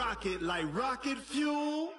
rocket like rocket fuel.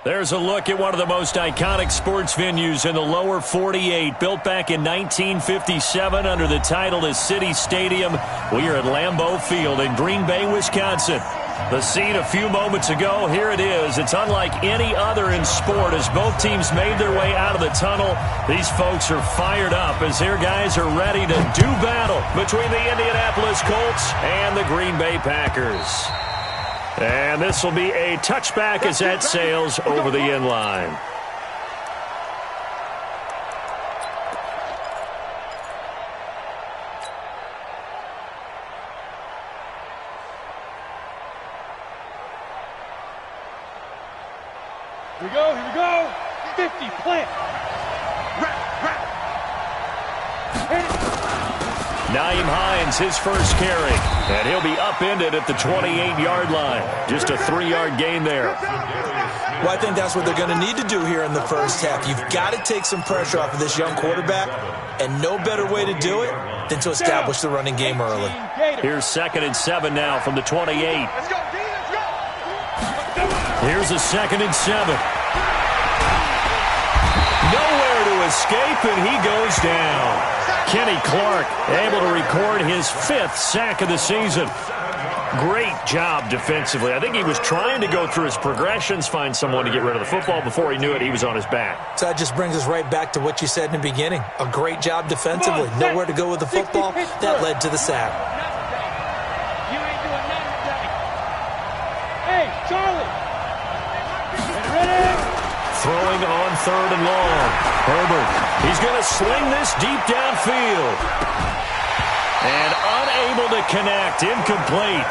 There's a look at one of the most iconic sports venues in the lower 48. Built back in 1957 under the title of City Stadium. We are at Lambeau Field in Green Bay, Wisconsin. The scene a few moments ago, here it is. It's unlike any other in sport as both teams made their way out of the tunnel. These folks are fired up as their guys are ready to do battle between the Indianapolis Colts and the Green Bay Packers. And this will be a touchback as that sails over the end line. Here we go. 50, plant. Nyheim Hines, his first carry, and he'll be upended at the 28-yard line. Just a 3-yard gain there. Well, I think that's what they're going to need to do here in the first half. You've got to take some pressure off of this young quarterback, and no better way to do it than to establish the running game early. Here's 2nd and 7 now from the 28. Here's a 2nd and 7. Nowhere to escape, and he goes down. Kenny Clark able to record his 5th sack of the season. Great job defensively. I think he was trying to go through his progressions, find someone to get rid of the football. Before he knew it, he was on his back. So that just brings us right back to what you said in the beginning. A great job defensively. Nowhere to go with the football. That led to the sack. You ain't doing nothing today. Hey, Charlie. Ready? Throwing on 3rd and long. Herbert, he's going to sling this deep downfield. And unable to connect. Incomplete.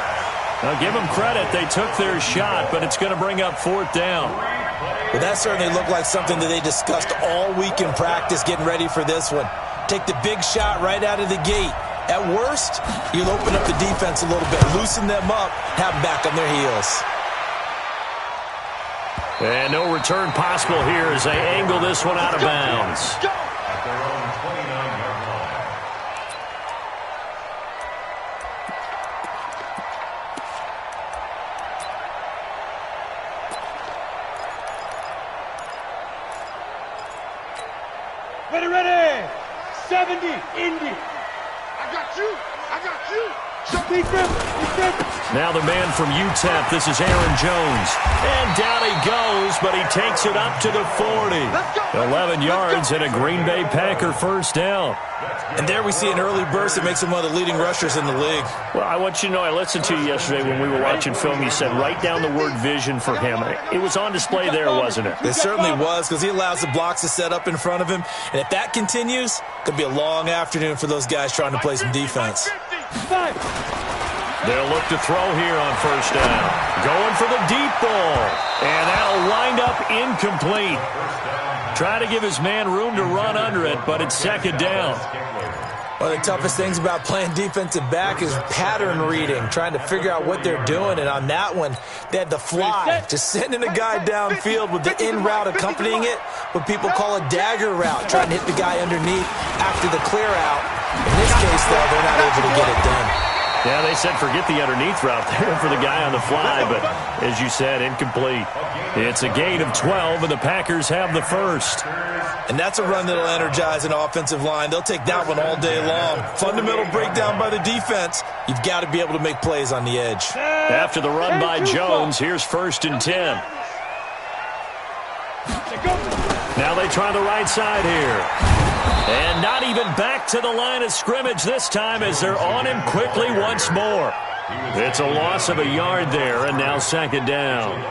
Now, give them credit. They took their shot, but it's going to bring up 4th down. Well, that certainly looked like something that they discussed all week in practice getting ready for this one. Take the big shot right out of the gate. At worst, you'll open up the defense a little bit, loosen them up, have them back on their heels. And no return possible here as they angle this one out of bounds. Ready. 70, Indy. I got you. Now the man from UTEP, this is Aaron Jones. And down he goes, but he takes it up to the 40. 11 yards and a Green Bay Packer first down. And there we see an early burst that makes him one of the leading rushers in the league. Well, I want you to know, I listened to you yesterday when we were watching film. You said write down the word vision for him. It was on display there, wasn't it? It certainly was, because he allows the blocks to set up in front of him. And if that continues, it could be a long afternoon for those guys trying to play some defense. They'll look to throw here on first down. Going for the deep ball. And that'll wind up incomplete. Try to give his man room to run under it, but it's 2nd down. One of the toughest things about playing defensive back is pattern reading, trying to figure out what they're doing. And on that one, they had the fly, just sending a guy downfield with the in route accompanying it, what people call a dagger route, trying to hit the guy underneath after the clear out. In this case, though, they're not able to get it done. Yeah, they said forget the underneath route there for the guy on the fly, but as you said, incomplete. It's a gain of 12, and the Packers have the first. And that's a run that'll energize an offensive line. They'll take that one all day long. Fundamental breakdown by the defense. You've got to be able to make plays on the edge. After the run by Jones, here's 1st and 10. Now they try the right side here. And not even back to the line of scrimmage this time as they're on him quickly once more. It's a loss of a yard there, and now 2nd down.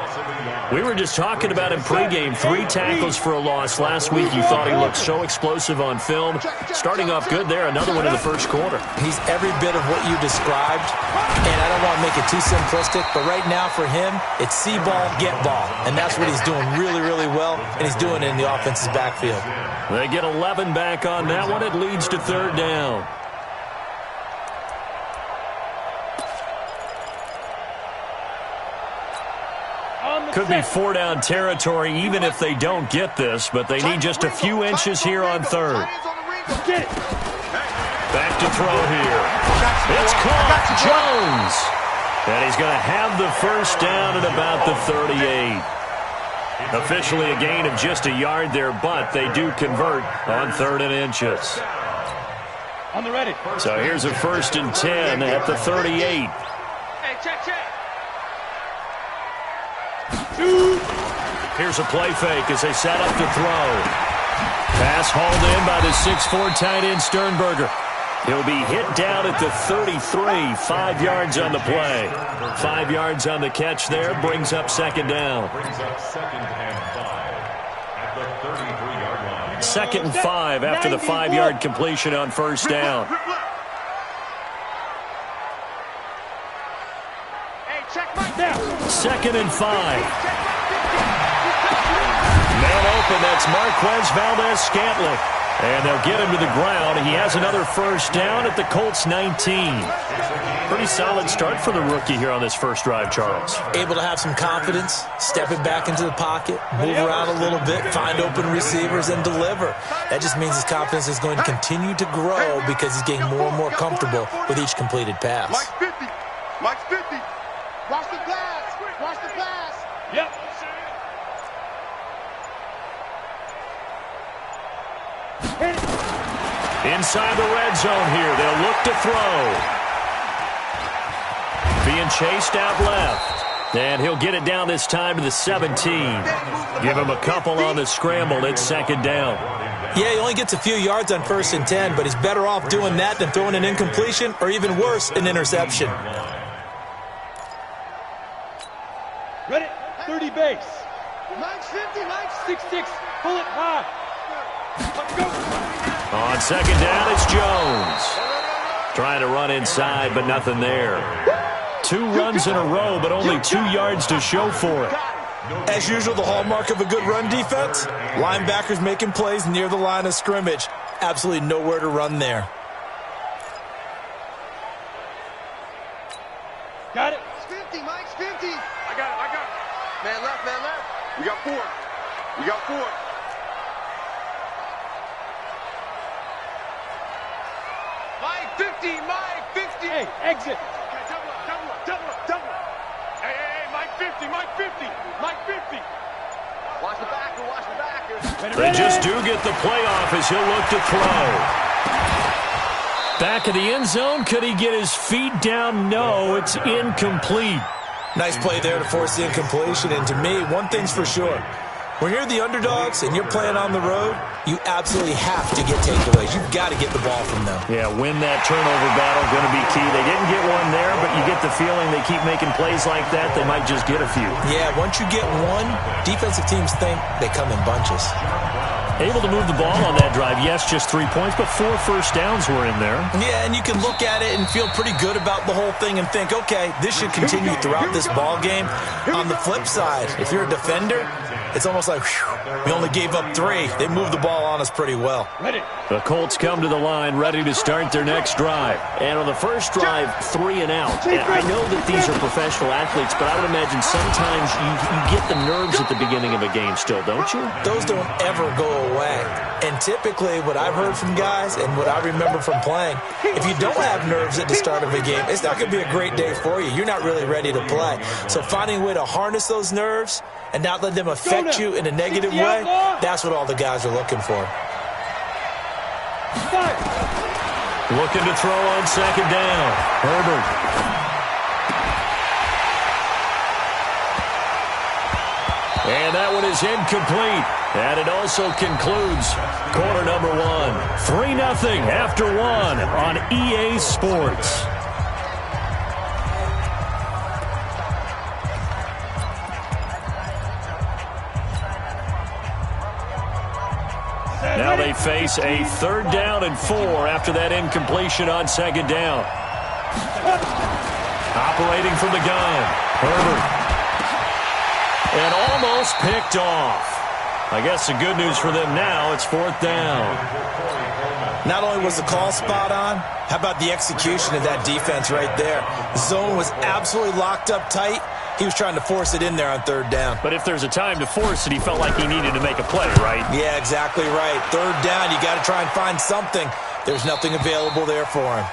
We were just talking about him pregame. 3 tackles for a loss. Last week you thought he looked so explosive on film. Starting off good there, another one in the first quarter. He's every bit of what you described, and I don't want to make it too simplistic, but right now for him, it's see ball, get ball. And that's what he's doing really, really well, and he's doing it in the offense's backfield. They get 11 back on that one. It leads to 3rd down. Could be 4-down territory even if they don't get this, but they need just a few inches here on third. Back to throw here. It's caught. Jones. And he's going to have the first down at about the 38. Officially a gain of just a yard there, but they do convert on 3rd and inches. On the ready. So here's a 1st and 10 at the 38. Hey, check. Here's a play fake as they set up to throw. Pass hauled in by the 6'4" tight end Sternberger. He'll be hit down at the 33, 5 yards on the play. 5 yards on the catch there, brings up 2nd down. 2nd and 5 after the 5-yard completion on 1st down. Hey, check right now. 2nd and 5. Man open, that's Marquez Valdez-Scantling. And they'll get him to the ground. He has another 1st down at the Colts 19. Pretty solid start for the rookie here on this first drive, Charles. Able to have some confidence, stepping back into the pocket, move around a little bit, find open receivers, and deliver. That just means his confidence is going to continue to grow because he's getting more and more comfortable with each completed pass. Mike's 50. Mike's 50. Watch the pass. Watch the pass. Yep. Inside the red zone here. They'll look to throw. Being chased out left. And he'll get it down this time to the 17. Give him a couple on the scramble. It's 2nd down. Yeah, he only gets a few yards on 1st and 10, but he's better off doing that than throwing an incompletion or even worse, an interception. Ready? 30 base. Mike's 50. Mike's 6'6". Pull it high. Let's go. On 2nd down, it's Jones. Trying to run inside, but nothing there. 2 runs in a row, but only 2 yards to show for it. As usual, the hallmark of a good run defense, linebackers making plays near the line of scrimmage. Absolutely nowhere to run there. Got it. It's 50, Mike's 50. I got it. Man left. We got 4. Mike 50. Hey, exit. Double up. Hey, Mike 50. Mike 50. Watch the backer. They just do get the playoff as he'll look to throw. Back of the end zone. Could he get his feet down? No, it's incomplete. Nice play there to force the incompletion. And to me, one thing's for sure. When you're the underdogs and you're playing on the road, you absolutely have to get takeaways. You've got to get the ball from them. Yeah, win that turnover battle, going to be key. They didn't get one there, but you get the feeling they keep making plays like that, they might just get a few. Yeah, once you get one, defensive teams think they come in bunches. Able to move the ball on that drive. Yes, just 3 points, but 4 first downs were in there. Yeah, and you can look at it and feel pretty good about the whole thing and think, okay, this should continue throughout this ball game. On the flip side, if you're a defender, it's almost like, whew, we only gave up 3. They moved the ball on us pretty well. Ready. The Colts come to the line, ready to start their next drive. And on the first drive, 3 and out. And I know that these are professional athletes, but I would imagine sometimes you get the nerves at the beginning of a game still, don't you? Those don't ever go away. And typically, what I've heard from guys and what I remember from playing, if you don't have nerves at the start of a game, it's not going to be a great day for you. You're not really ready to play. So finding a way to harness those nerves and not let them affect you in a negative way, that's what all the guys are looking for. Looking to throw on 2nd down. Herbert. And that one is incomplete. And it also concludes quarter number 1. 3-0 after 1 on EA Sports. Now they face a 3rd down and 4 after that incompletion on 2nd down. Operating from the gun, Herbert. And almost picked off. I guess the good news for them now, it's 4th down. Not only was the call spot on, how about the execution of that defense right there? Zone was absolutely locked up tight. He was trying to force it in there on 3rd down. But if there's a time to force it, he felt like he needed to make a play, right? Yeah, exactly right. 3rd down, you got to try and find something. There's nothing available there for him.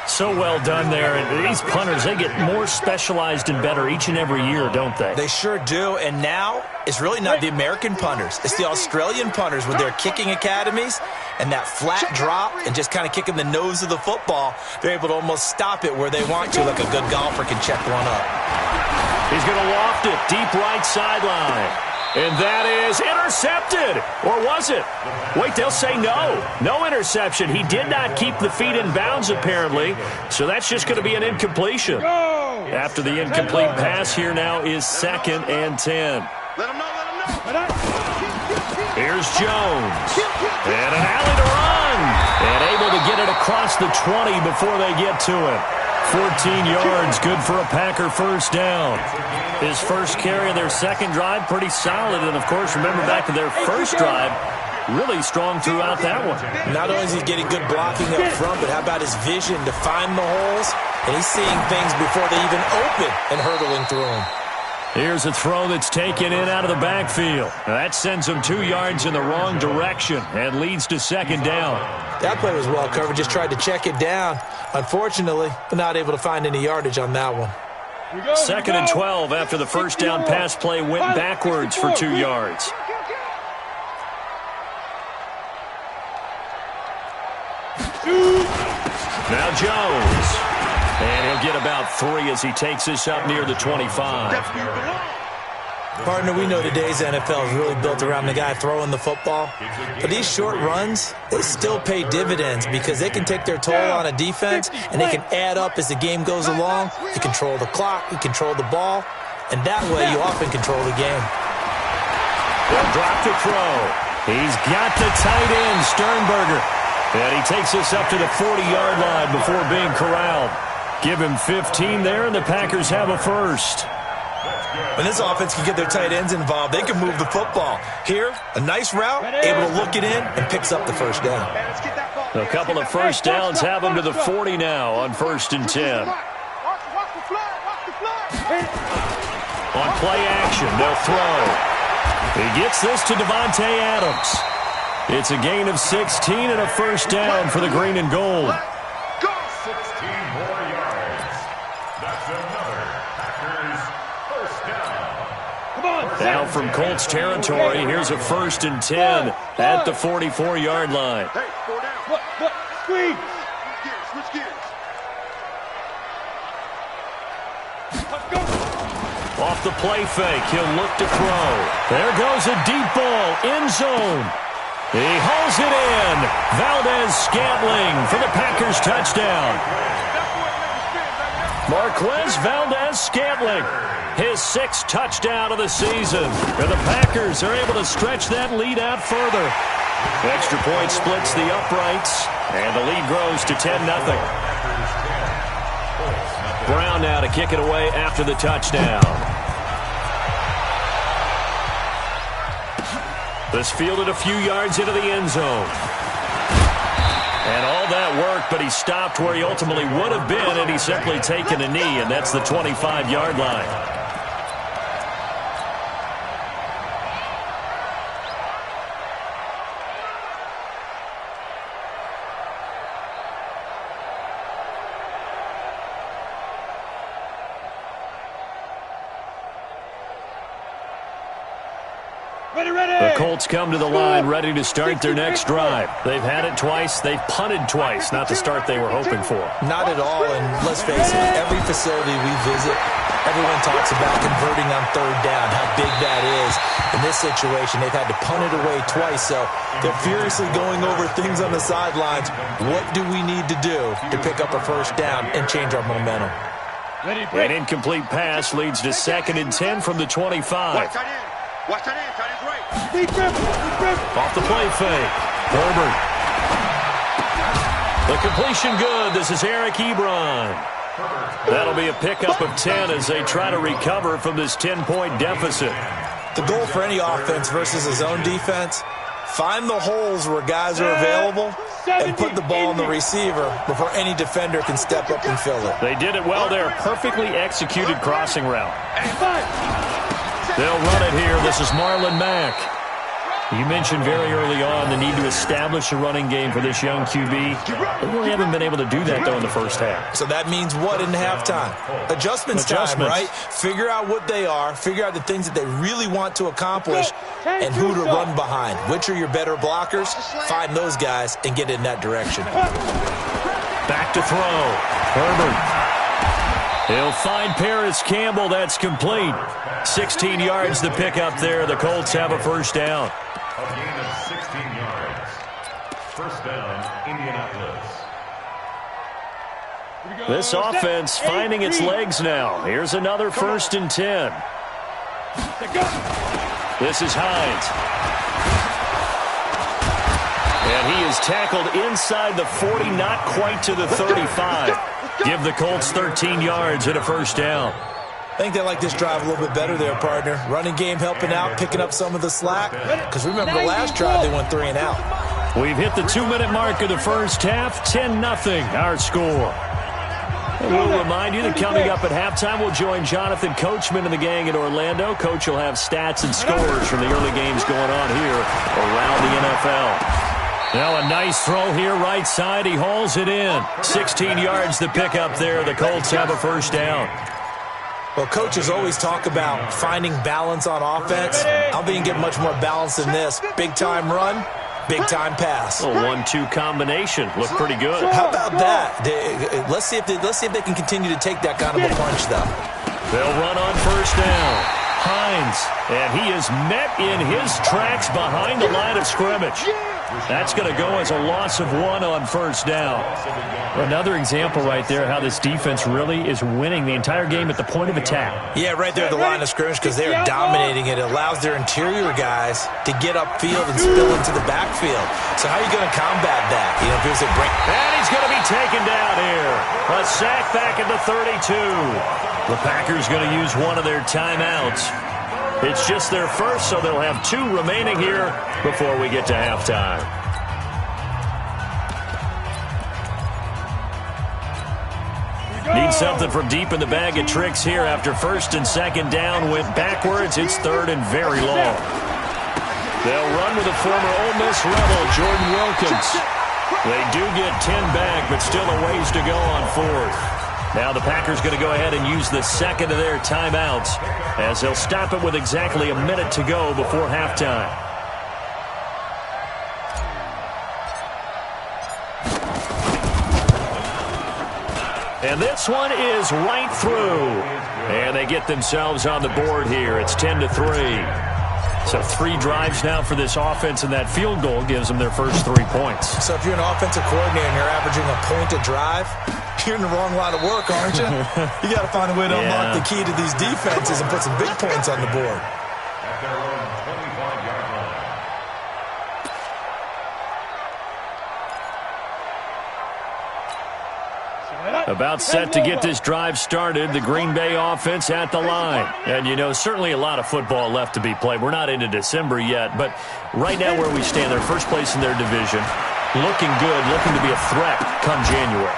So well done there. And these punters, they get more specialized and better each and every year, don't they? They sure do. And now it's really not the American punters. It's the Australian punters with their kicking academies and that flat drop and just kind of kicking the nose of the football. They're able to almost stop it where they want to, like a good golfer can check one up. He's going to loft it deep right sideline. And that is intercepted. Or was it? Wait, they'll say no. No interception. He did not keep the feet in bounds, apparently. So that's just going to be an incompletion. After the incomplete pass, here now is 2nd and 10. Here's Jones. And an alley to run. And able to get it across the 20 before they get to it. 14 yards, good for a Packer first down. His first carry of their second drive, pretty solid. And, of course, remember back to their first drive, really strong throughout that one. Not only is he getting good blocking up front, but how about his vision to find the holes? And he's seeing things before they even open and hurtling through them. Here's a throw that's taken in out of the backfield. Now that sends him 2 yards in the wrong direction and leads to 2nd down. That play was well covered. Just tried to check it down. Unfortunately, not able to find any yardage on that one. 2nd and 12 after the first down pass play went backwards for 2 yards. Now Jones. And he'll get about 3 as he takes this up near the 25. Partner, we know today's NFL is really built around the guy throwing the football. But these short runs, they still pay dividends because they can take their toll on a defense and they can add up as the game goes along. You control the clock, you control the ball, and that way you often control the game. They'll drop to throw. He's got the tight end, Sternberger. And he takes this up to the 40-yard line before being corralled. Give him 15 there, and the Packers have a first. When this offense can get their tight ends involved, they can move the football. Here, a nice route, able to look it in, and picks up the first down. A couple of first downs have him to the 40 now on 1st and 10. On play action, they'll throw. He gets this to Devontae Adams. It's a gain of 16 and a first down for the green and gold. Now from Colts territory, here's a 1st and 10 at the 44-yard line. Squeeze. Switch gears. Off the play fake, he'll look to throw. There goes a deep ball, end zone. He hauls it in. Valdez-Scantling for the Packers touchdown. Marquez Valdez-Scantling, his 6th touchdown of the season. And the Packers are able to stretch that lead out further. Extra point splits the uprights, and the lead grows to 10-0. Brown now to kick it away after the touchdown. This fielded a few yards into the end zone. And all that work, but he stopped where he ultimately would have been, and he's simply taken a knee, and that's the 25-yard line. The Colts come to the line ready to start their next drive. They've had it twice. They've punted twice. Not the start they were hoping for. Not at all, and let's face it, every facility we visit, everyone talks about converting on 3rd down, how big that is. In this situation, they've had to punt it away twice, so they're furiously going over things on the sidelines. What do we need to do to pick up a first down and change our momentum? An incomplete pass leads to 2nd and 10 from the 25. Watch that in, tight end's right. Off the play fake. Herbert. The completion good. This is Eric Ebron. That'll be a pickup of 10 as they try to recover from this 10-point deficit. The goal for any offense versus a zone defense, find the holes where guys are available and put the ball on the receiver before any defender can step up and fill it. They did it well there. Perfectly executed crossing route. They'll run it here. This is Marlon Mack. You mentioned very early on the need to establish a running game for this young QB. They really haven't been able to do that, though, in the first half. So that means what in halftime? Adjustments time, right? Figure out what they are, figure out the things that they really want to accomplish, and who to run behind. Which are your better blockers? Find those guys and get in that direction. Back to throw. Herbert. He'll find Paris Campbell. That's complete. 16 yards to pick up there. The Colts have a first down. A gain of 16 yards. First down, Indianapolis. This offense finding its legs now. Here's another 1st and 10. This is Hines. And he is tackled inside the 40, not quite to the 35. Give the Colts 13 yards and a first down. I think they like this drive a little bit better there, partner. Running game helping out, picking up some of the slack. Because remember, the last drive they went 3 and out. We've hit the 2-minute mark of the first half. 10-0 our score. And we'll remind you that coming up at halftime, we'll join Jonathan Coachman and the gang in Orlando. Coach will have stats and scores from the early games going on here around the NFL. Now a nice throw here right side. He hauls it in. 16 yards to pick up there. The Colts have a first down. Well, coaches always talk about finding balance on offense. I don't think you can get much more balance than this. Big-time run, big-time pass. A 1-2 combination. Looked pretty good. How about that? Let's see if they can continue to take that kind of a punch, though. They'll run on first down. Hines, and he is met in his tracks behind the line of scrimmage. That's going to go as a loss of 1 on first down. Another example right there how this defense really is winning the entire game at the point of attack. Yeah, right there at the line of scrimmage because they are dominating it. It allows their interior guys to get upfield and spill into the backfield. So how are you going to combat that? You know, if there's a break. And he's going to be taken down here. A sack back at the 32. The Packers going to use one of their timeouts. It's just their first, so they'll have 2 remaining here before we get to halftime. Need something from deep in the bag of tricks here after 1st and 2nd down. Went backwards. It's 3rd and very long. They'll run with a former Ole Miss Rebel, Jordan Wilkins. They do get 10 back, but still a ways to go on 4th. Now the Packers going to go ahead and use the 2nd of their timeouts as they'll stop it with exactly a minute to go before halftime. And this one is right through. And they get themselves on the board here. It's 10-3. So 3 drives now for this offense, and that field goal gives them their first 3 points. So if you're an offensive coordinator and you're averaging a point a drive, you're in the wrong line of work, aren't you? You got to find a way to unlock the key to these defenses and put some big points on the board. At their own 25-yard line. About set to get this drive started. The Green Bay offense at the line. And, you know, certainly a lot of football left to be played. We're not into December yet, but right now where we stand, they're first place in their division. Looking good, looking to be a threat come January.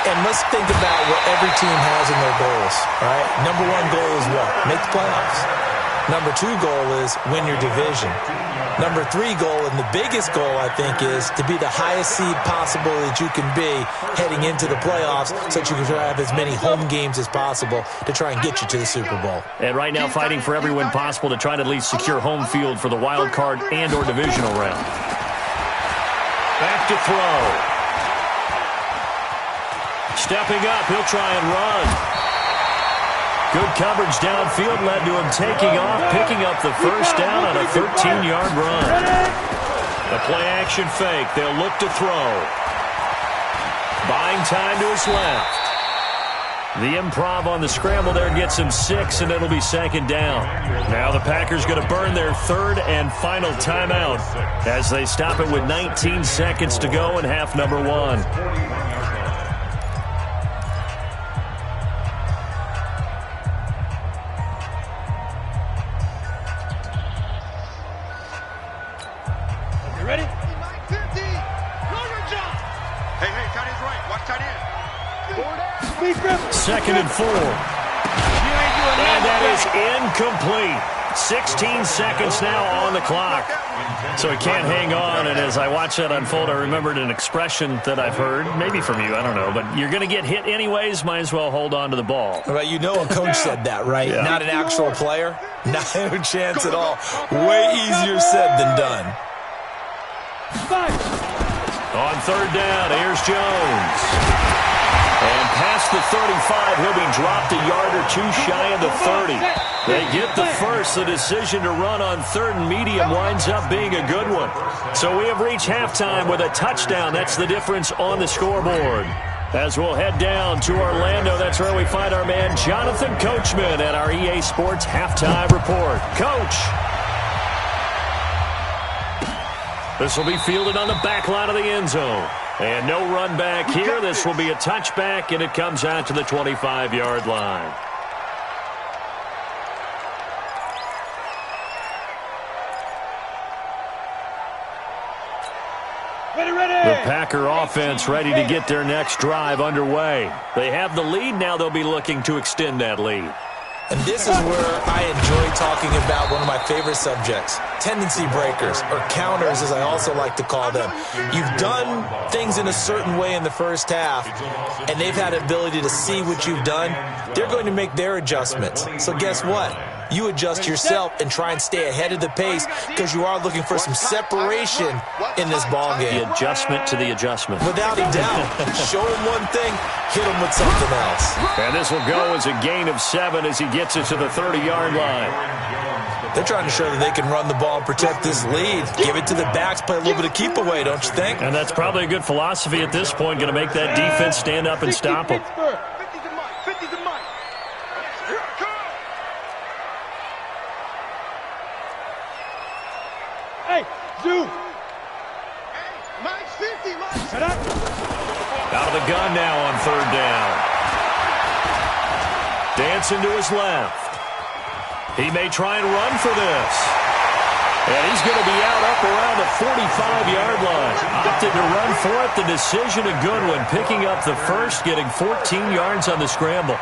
And let's think about what every team has in their goals, right? Number 1 goal is what? Make the playoffs. Number 2 goal is win your division. Number 3 goal, and the biggest goal, I think, is to be the highest seed possible that you can be heading into the playoffs so that you can have as many home games as possible to try and get you to the Super Bowl. And right now fighting for every win possible to try to at least secure home field for the wild card and or divisional round. Back to throw. Stepping up, he'll try and run. Good coverage downfield led to him taking off, picking up the first down on a 13-yard run. A play-action fake. They'll look to throw. Buying time to his left. The improv on the scramble there gets him 6, and it'll be 2nd down. Now the Packers going to burn their 3rd and final timeout as they stop it with 19 seconds to go in half number 1. Ready? 50. 2nd and 4. And that is incomplete. 16 seconds now on the clock. So he can't hang on, and as I watch that unfold, I remembered an expression that I've heard, maybe from you, I don't know, but you're going to get hit anyways, might as well hold on to the ball. Well, you know a coach said that, right? Yeah. Not an actual player. Not a chance at all. Way easier said than done. On 3rd down, here's Jones. And past the 35, he'll be dropped a yard or two shy of the 30. They get the first. The decision to run on 3rd and medium winds up being a good one. So we have reached halftime with a touchdown. That's the difference on the scoreboard. As we'll head down to Orlando, that's where we find our man Jonathan Coachman at our EA Sports Halftime Report. Coach. This will be fielded on the back line of the end zone. And no run back here. This will be a touchback, and it comes out to the 25-yard line. The Packer offense ready to get their next drive underway. They have the lead. Now they'll be looking to extend that lead. And this is where I enjoy talking about one of my favorite subjects, tendency breakers, or counters as I also like to call them. You've done things in a certain way in the first half, and they've had the ability to see what you've done. They're going to make their adjustments. So guess what? You adjust yourself and try and stay ahead of the pace because you are looking for some separation in this ball game. The adjustment to the adjustment. Without a doubt. Show him one thing, hit him with something else. And this will go as a gain of 7 as he gets it to the 30-yard line. They're trying to show that they can run the ball and protect this lead. Give it to the backs, play a little bit of keep away, don't you think? And that's probably a good philosophy at this point, going to make that defense stand up and stop them. Out of the gun now on 3rd down. Dancing to his left. He may try and run for this. And he's going to be up around the 45-yard line. Opted to run for it. The decision a good one. Picking up the first, getting 14 yards on the scramble.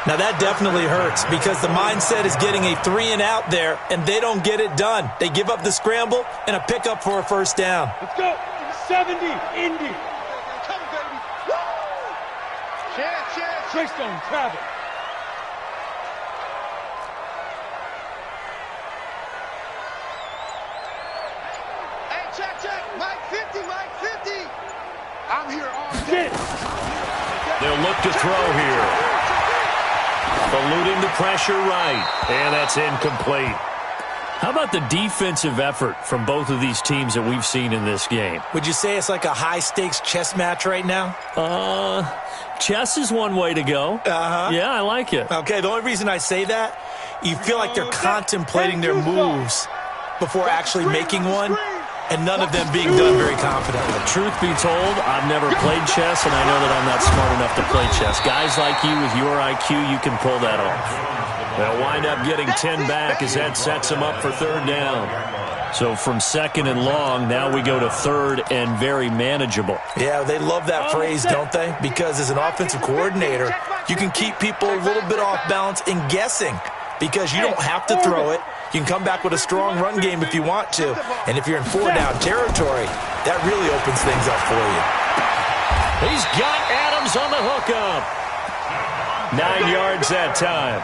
Now that definitely hurts because the mindset is getting a 3-and-out there, and they don't get it done. They give up the scramble and a pickup for a first down. Let's go. 70, Indy. Trickstone, travel. Hey, check. Mike 50, Mike 50. I'm here all day. They'll look to throw here. Eluding the pressure right. And that's incomplete. How about the defensive effort from both of these teams that we've seen in this game? Would you say it's like a high-stakes chess match right now? Chess is one way to go. Yeah, I like it. Okay, the only reason I say that, you feel like they're contemplating their moves before actually making one, and none of them being done very confidently. Truth be told, I've never played chess, and I know that I'm not smart enough to play chess. Guys like you with your IQ, you can pull that off. They'll wind up getting 10 back as that sets them up for 3rd down. So from 2nd and long, now we go to 3rd and very manageable. Yeah, they love that phrase, don't they? Because as an offensive coordinator, you can keep people a little bit off balance and guessing because you don't have to throw it. You can come back with a strong run game if you want to. And if you're in 4-down territory, that really opens things up for you. He's got Adams on the hookup. 9 yards that time.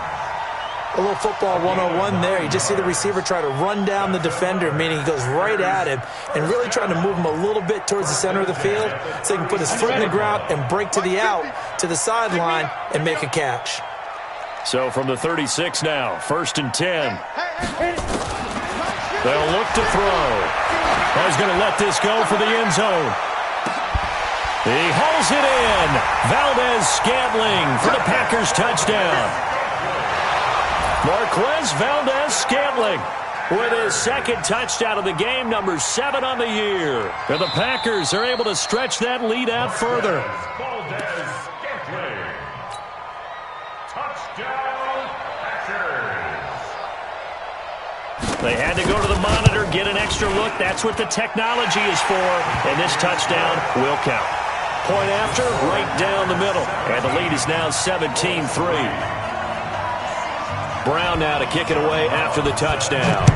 A little football 101 there. You just see the receiver try to run down the defender, meaning he goes right at him and really trying to move him a little bit towards the center of the field so he can put his foot in the ground and break to the out, to the sideline, and make a catch. So from the 36 now, 1st and 10. They'll look to throw. He's going to let this go for the end zone. He hauls it in. Valdez-Scantling for the Packers touchdown. Marquez Valdez-Scantling with his 2nd touchdown of the game, number 7 on the year. And the Packers are able to stretch that lead out further. Valdez-Scantling. Touchdown, Packers. They had to go to the monitor, get an extra look. That's what the technology is for. And this touchdown will count. Point after, right down the middle. And the lead is now 17-3. Brown now to kick it away after the touchdown.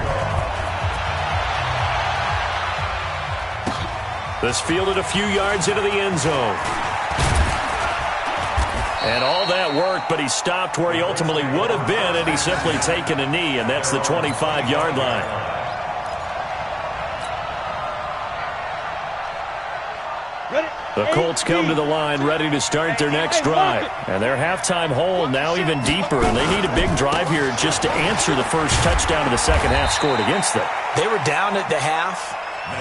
This fielded a few yards into the end zone. And all that worked, but he stopped where he ultimately would have been, and he's simply taken a knee, and that's the 25-yard line. The Colts come to the line ready to start their next drive. And their halftime hole now even deeper, and they need a big drive here just to answer the first touchdown of the second half scored against them. They were down at the half.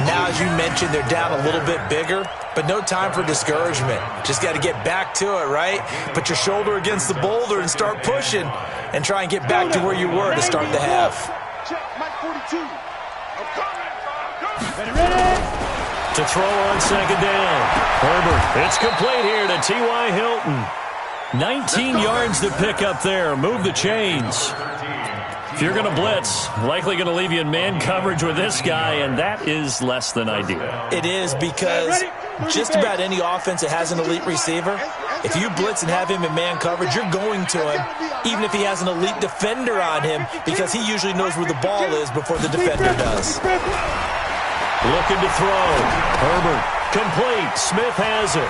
Now, as you mentioned, they're down a little bit bigger, but no time for discouragement. Just got to get back to it, right? Put your shoulder against the boulder and start pushing and try and get back to where you were to start the half. Check, Mike 42. Ready? To throw on second down. Herbert, it's complete here to T.Y. Hilton. 19 yards to pick up there. Move the chains. If you're going to blitz, likely going to leave you in man coverage with this guy, and that is less than ideal. It is, because just about any offense that has an elite receiver, if you blitz and have him in man coverage, you're going to him, even if he has an elite defender on him, because he usually knows where the ball is before the defender does. Looking to throw. Herbert, complete. Smith has it.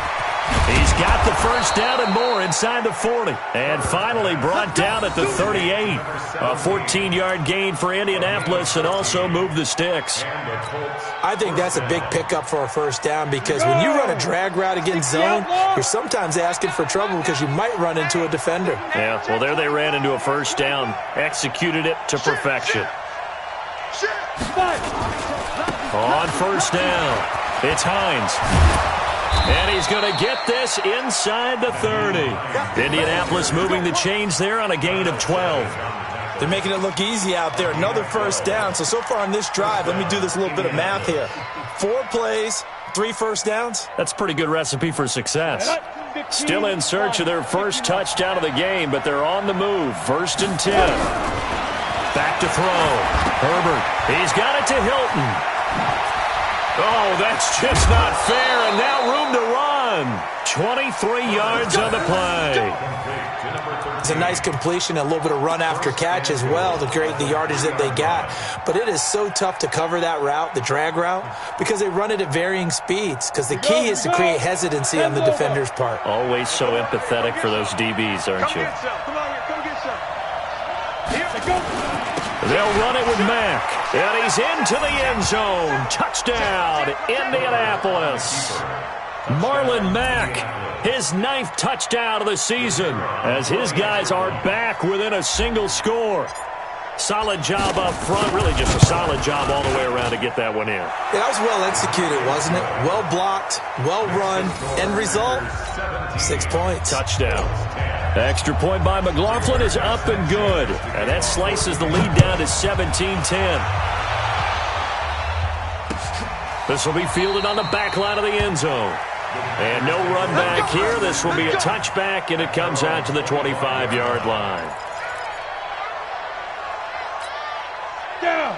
He's got the first down and more inside the 40. And finally brought down at the 38. A 14-yard gain for Indianapolis, and also move the sticks. I think that's a big pickup for a first down, because when you run a drag route against zone, you're sometimes asking for trouble because you might run into a defender. Yeah, well, there they ran into a first down. Executed it to perfection. On first down, it's Hines. And he's going to get this inside the 30. Indianapolis moving the chains there on a gain of 12. They're making it look easy out there. Another first down. So far on this drive, let me do this little bit of math here. 4 plays, 3 first downs. That's a pretty good recipe for success. Still in search of their first touchdown of the game, but they're on the move. 1st and 10. Back to throw. Herbert, he's got it to Hilton. Oh, that's just not fair, and now room to run. 23 yards on the play. It's a nice completion, a little bit of run after catch as well to create the yardage that they got. But it is so tough to cover that route, the drag route, because they run it at varying speeds, because the key is to create hesitancy on the defender's part. Always so empathetic for those DBs, aren't you? They'll run it with Mack, and he's into the end zone. Touchdown, Indianapolis. Marlon Mack, his 9th touchdown of the season, as his guys are back within a single score. Solid job up front, really just a solid job all the way around to get that one in. Yeah, that was well executed, wasn't it? Well blocked, well run, end result, 6 points. Touchdown. Extra point by McLaughlin is up and good. And that slices the lead down to 17-10. This will be fielded on the back line of the end zone. And no run back here. This will be a touchback, and it comes out to the 25-yard line.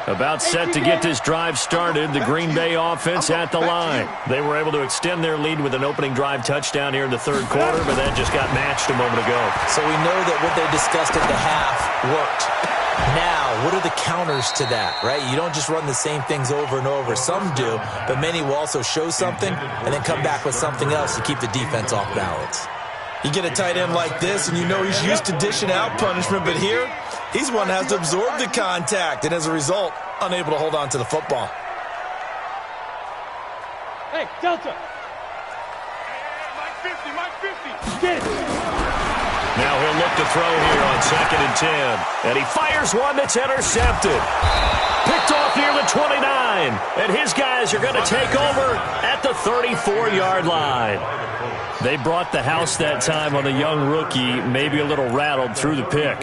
About set to get this drive started, the Green Bay offense at the line. They were able to extend their lead with an opening drive touchdown here in the 3rd quarter, but that just got matched a moment ago. So we know that what they discussed at the half worked. Now, what are the counters to that, right? You don't just run the same things over and over. Some do, but many will also show something and then come back with something else to keep the defense off balance. You get a tight end like this, and you know he's used to dishing out punishment, but here, he's one that has to absorb the contact, and as a result, unable to hold on to the football. Hey, Delta. Mike 50. Get it. Now he'll look to throw here on 2nd and 10. And he fires one that's intercepted. Picked off near the 29. And his guys are going to take over at the 34-yard line. They brought the house that time on the young rookie, maybe a little rattled through the pick.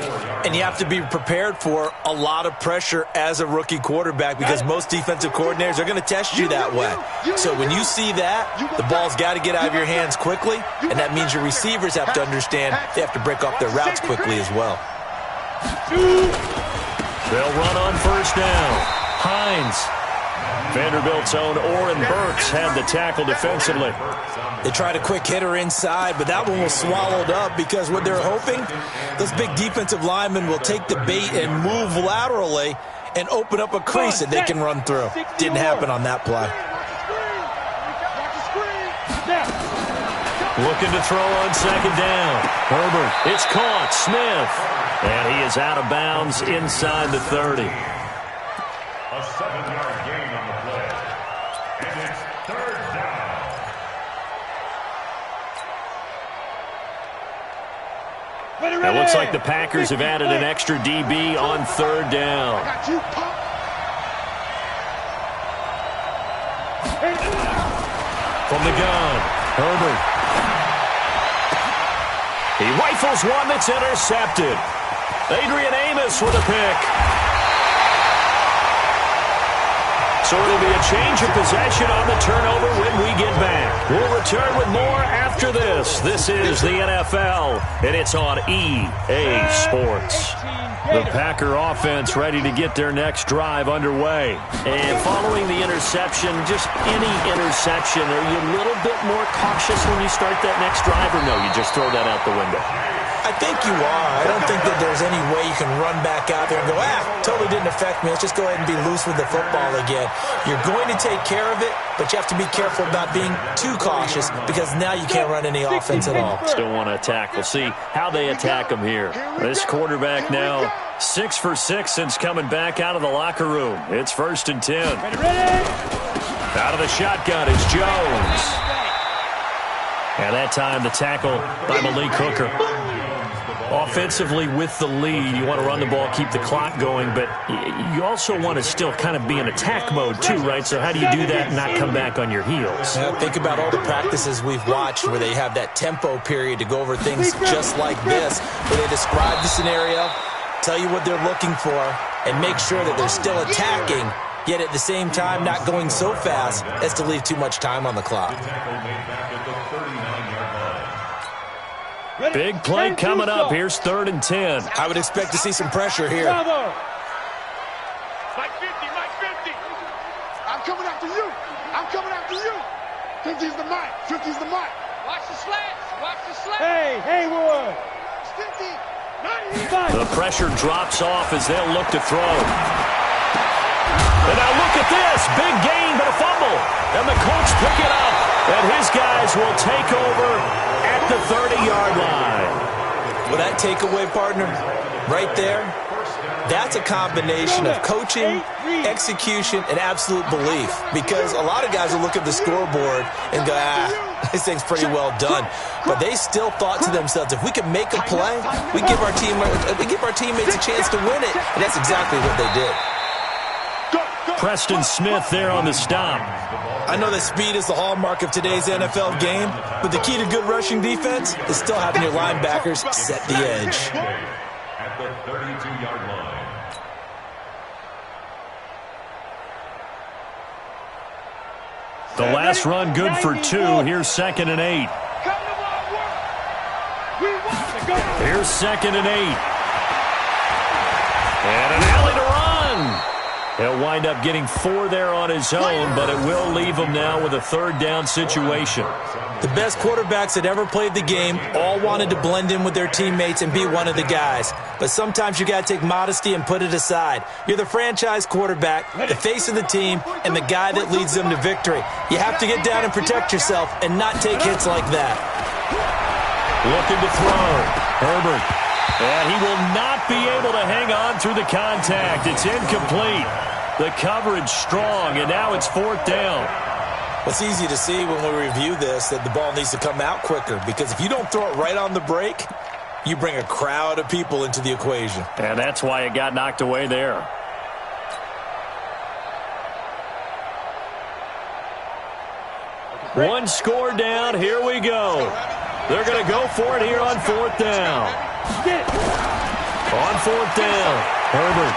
And you have to be prepared for a lot of pressure as a rookie quarterback, because most defensive coordinators are going to test you that way. So when you see that, the ball's got to get out of your hands quickly, and that means your receivers have to understand they have to break off their routes quickly as well. They'll run on 1st down. Hines. Vanderbilt's own Oren Burks had the tackle defensively. They tried a quick hitter inside, but that one was swallowed up because what they're hoping, those big defensive linemen will take the bait and move laterally and open up a crease that they can run through. Didn't happen on that play. Looking to throw on second down. Herbert, it's caught. Smith. And he is out of bounds inside the 30. A 7-yard gain on the play. And it's third down. It looks like the Packers have added an extra DB on third down. From the gun, Herbert. He rifles one that's intercepted. Adrian Amos with a pick. So it'll be a change of possession on the turnover when we get back. We'll return with more after this. This is the NFL, and it's on EA Sports. The Packer offense ready to get their next drive underway. And following the interception, just any interception, are you a little bit more cautious when you start that next drive, or no, you just throw that out the window? I think you are. I don't think that there's any way you can run back out there and go, totally didn't affect me. Let's just go ahead and be loose with the football again. You're going to take care of it, but you have to be careful about being too cautious because now you can't run any offense at all. Still want to attack. We'll see how they attack them here. This quarterback now 6 for 6 since coming back out of the locker room. It's 1st and 10. Out of the shotgun is Jones. And that time the tackle by Malik Hooker. Offensively with the lead, you want to run the ball, keep the clock going, but you also want to still kind of be in attack mode too, right? So how do you do that and not come back on your heels? Yeah, think about all the practices we've watched where they have that tempo period to go over things just like this, where they describe the scenario, tell you what they're looking for, and make sure that they're still attacking, yet at the same time not going so fast as to leave too much time on the clock. Big play coming up. Here's 3rd and 10. I would expect to see some pressure here. Mike 50, Mike 50. I'm coming after you. I'm coming after you. 50's the Mike. 50's the Mike. Watch the slats. Watch the slats. Hey, Haywood. 50. 90. The pressure drops off as they'll look to throw. And now look at this. Big gain, but a fumble. And the Colts pick it up. And his guys will take over at the 30-yard line. Well, that takeaway, partner, right there, that's a combination of coaching, execution, and absolute belief. Because a lot of guys will look at the scoreboard and go, this thing's pretty well done. But they still thought to themselves, if we can make a play, we give our teammates a chance to win it. And that's exactly what they did. Preston Smith there on the stop. I know that speed is the hallmark of today's NFL game, but the key to good rushing defense is still having your linebackers set the edge. At the 32-yard line. The last run good for 2. Here's 2nd and 8. Here's 2nd and 8. And an alley to run. He'll wind up getting 4 there on his own, but it will leave him now with a 3rd down situation. The best quarterbacks that ever played the game all wanted to blend in with their teammates and be one of the guys. But sometimes you got to take modesty and put it aside. You're the franchise quarterback, the face of the team, and the guy that leads them to victory. You have to get down and protect yourself and not take hits like that. Looking to throw. Herbert. And he will not be able to hang on through the contact. It's incomplete. The coverage strong, and now it's 4th down. It's easy to see when we review this that the ball needs to come out quicker, because if you don't throw it right on the break, you bring a crowd of people into the equation. And that's why it got knocked away there. One score down. Here we go. They're going to go for it here on 4th down. On 4th down, Herbert.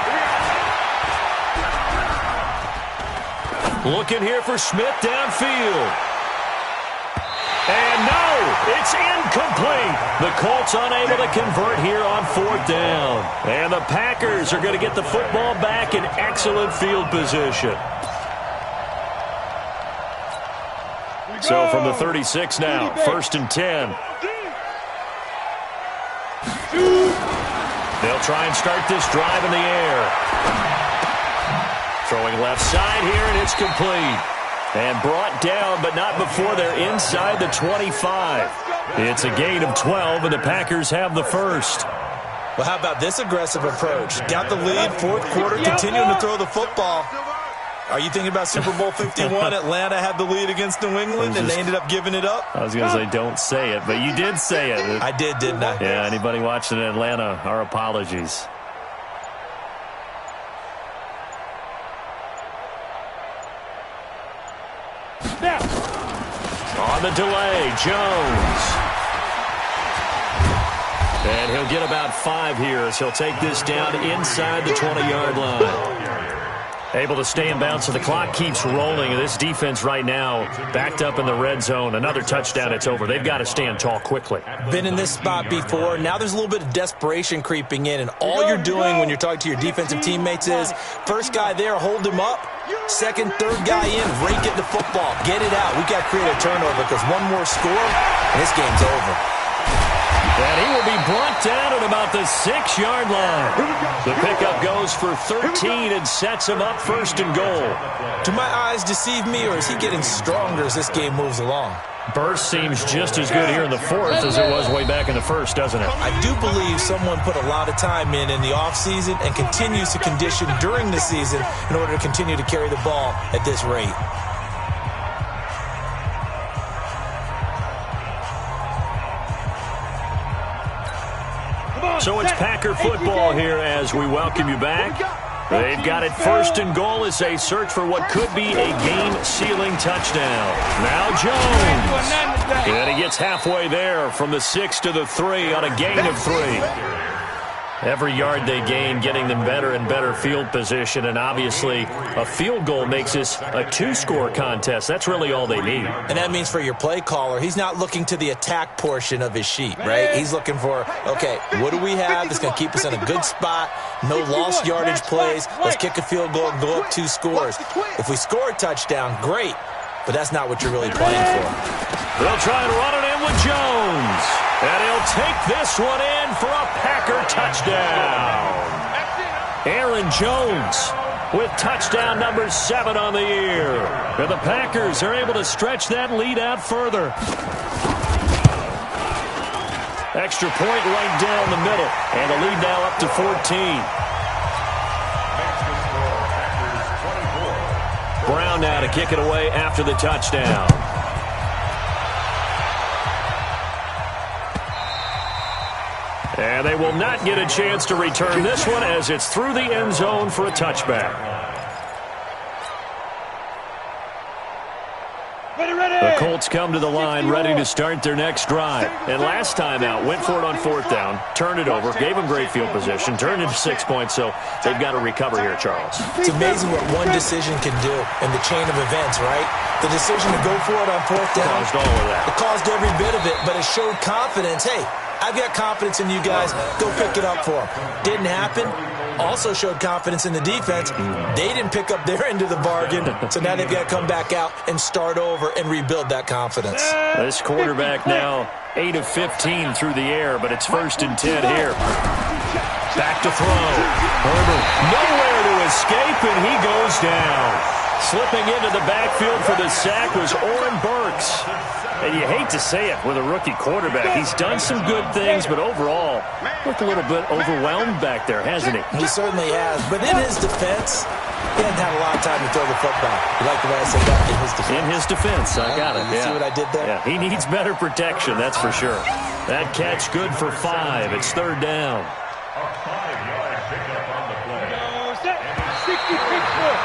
Looking here for Smith downfield. And no, it's incomplete. The Colts unable to convert here on 4th down. And the Packers are going to get the football back in excellent field position. So from the 36 now, 1st and 10. They'll try and start this drive in the air. Throwing left side here, and it's complete. And brought down, but not before they're inside the 25. It's a gain of 12, and the Packers have the first. Well, how about this aggressive approach? Got the lead, fourth quarter, continuing to throw the football. Are you thinking about Super Bowl 51? Atlanta had the lead against New England, and they ended up giving it up? I was going to say, don't say it, but you did say it. I did, didn't I? Yeah, anybody watching in Atlanta, our apologies. On the delay, Jones. And he'll get about 5 here as he'll take this down inside the 20-yard line. Able to stay in bounds, so the clock keeps rolling. This defense right now backed up in the red zone. Another touchdown, it's over. They've got to stand tall quickly. Been in this spot before. Now there's a little bit of desperation creeping in, and all you're doing when you're talking to your defensive teammates is first guy there, hold him up. Second, third guy in, rake it the football. Get it out. We've got to create a turnover because one more score, and this game's over. And he will be brought down at about the 6-yard line. The pickup goes for 13 and sets him up 1st and goal. Do my eyes deceive me, or is he getting stronger as this game moves along? Burst seems just as good here in the 4th as it was way back in the 1st, doesn't it? I do believe someone put a lot of time in the offseason and continues to condition during the season in order to continue to carry the ball at this rate. So it's Packer football here as we welcome you back. They've got it 1st and goal as they search for what could be a game-sealing touchdown. Now Jones. And he gets halfway there from the 6 to the 3 on a gain of 3. Every yard they gain, getting them better and better field position, and obviously a field goal makes this a 2-score contest. That's really all they need. And that means for your play caller, he's not looking to the attack portion of his sheet, right? He's looking for, okay, what do we have that's going to keep us in a good spot? No lost yardage plays. Let's kick a field goal and go up 2 scores. If we score a touchdown, great, but that's not what you're really playing for. They'll try and run it in with Jones. And he'll take this one in for a Packer touchdown. Aaron Jones with touchdown number 7 on the year. And the Packers are able to stretch that lead out further. Extra point right down the middle. And the lead now up to 14. Brown now to kick it away after the touchdown. And they will not get a chance to return this one as it's through the end zone for a touchback. The Colts come to the line ready to start their next drive. And last time out, went for it on 4th down, turned it over, gave them great field position, turned into 6 points, so they've got to recover here, Charles. It's amazing what one decision can do in the chain of events, right? The decision to go for it on 4th down. Caused all of that. It caused every bit of it, but it showed confidence. Hey, I've got confidence in you guys. Go pick it up for them. Didn't happen. Also showed confidence in the defense. They didn't pick up their end of the bargain, so now they've got to come back out and start over and rebuild that confidence. This quarterback now 8 of 15 through the air, but it's 1st and 10 here. Back to throw. Herbert nowhere to escape, and he goes down. Slipping into the backfield for the sack was Oren Burks. And you hate to say it with a rookie quarterback. He's done some good things, but overall, looked a little bit overwhelmed back there, hasn't he? He certainly has. But in his defense, he hasn't had a lot of time to throw the football. You like the way I said that? In his defense. In his defense, I got it. You see what I did there? Yeah, he needs better protection, that's for sure. That catch good for 5. It's 3rd down. A 5-yard pickup on the play. 66 foot.